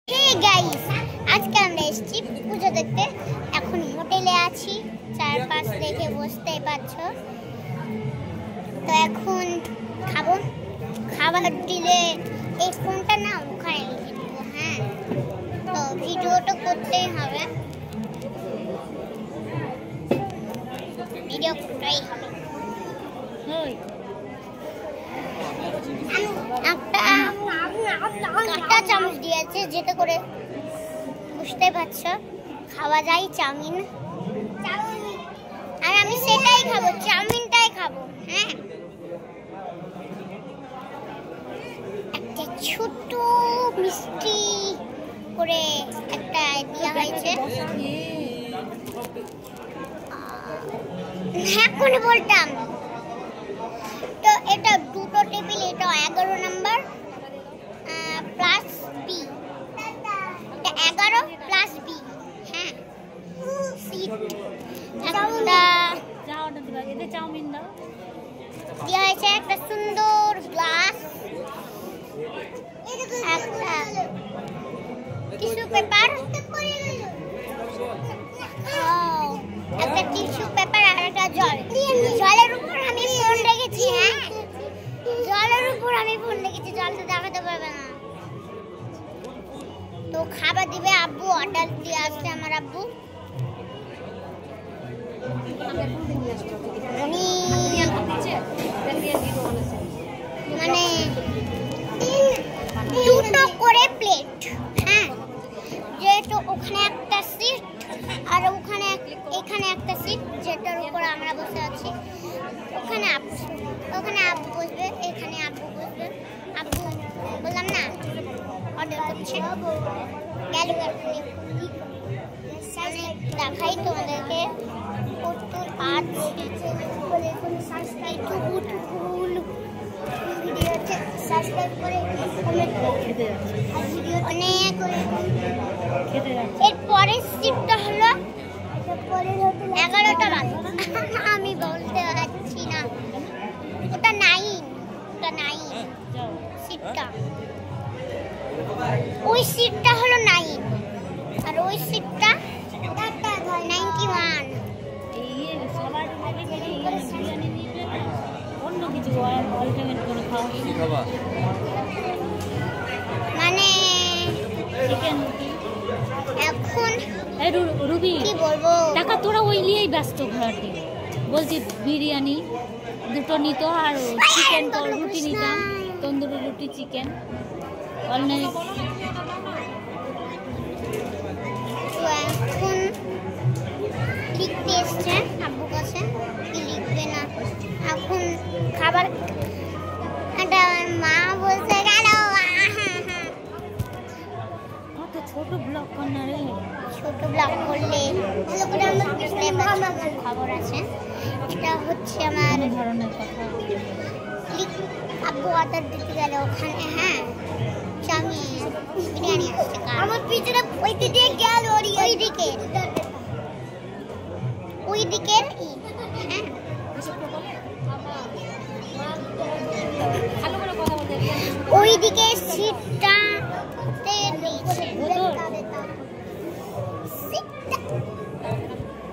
Hey guys, আজকে আমরা এসেছি পুজো দেখতে। এখন হোটেলে আছি, চারপাশ দেখে বুঝতেই পারছো। তো এখন খাবো, খাবার দিলে এই ফোনটা না ওখানে রেখে দেবো। হ্যাঁ, তো ভিডিওটা করতেই হবে, ভিডিও করতেই হবে। একটা কাঁটা চামচ দিয়েছে, যেটা করে বুঝতে পারছো খাওয়া যায় চাউমিন। আর আমি সেটাই খাবো, চাউমিনটাই খাবো। হ্যাঁ, একটা ছোট মিষ্টি করে একটা দেওয়া হয়েছে। হ্যাঁ, কোন বলতাম তো এটা দুটো টেবিল, এটা 11 নাম্বার প্লাস বি, এটা 11 প্লাস বি। হ্যাঁ, সিট একটা চাউমিন দাও দেওয়া হয়েছে, একটা সুন্দর গ্লাস, একটা টিস্যু পেপার, একটা টিস্যু পেপার আর একটা জল। জলের উপর আমি ফোন রেখেছি। হ্যাঁ, জলের উপর আমি ফোন রেখেছি, জল তো দেখাতে পারবে না। তো খাবার দিবে আব্বু, অর্ডার দিয়ে আসছে আমার আব্বু। মানে দুটো করে প্লেট। হ্যাঁ, যেহেতু ওখানে একটা সিট আর এখানে একটা সিট, যেটার উপর আমরা বসে আছি। ওখানে আব্বু বসবে, এখানে আব্বু বসবে। আব্বু বললাম না অর্ডার করছে, গেল দেখাই তোমাদেরকে কত আছে। সাবস্ক্রাইব করে অনেক এর পরের সিটটা হলো 11টা বাজে। আমি বলতে পারছি না, ওটা 9 সিটটা। ওই সিটটা হলো 9 আর ওই সিটটা 91। মানে এখন রুবি কি বলবো, টাকা তোরা ওই নিয়েই ব্যস্ত ঘোরাটি। বলছি বিরিয়ানি দুটো নিত আর চিকেন রুটি নিতাম, তন্দুরি রুটি চিকেন অনলাইন। এখন লিখতে এসছে আব্বু কাছে, কি লিখবে না। এখন খাবার মা বলছে গেল কত ছোট ব্লগ করনা রে, ছোট ব্লগ করলে খবর আছে। এটা হচ্ছে আমার ধরনের কথা। আব্বু অর্ডার দিতে গেলে ওখানে। হ্যাঁ, চাউমিন বিরিয়ানি আসছে। আমার পিছনে ওই দিকে গেল, ওই দিকের হ্যাঁ, ওই দিকে সিট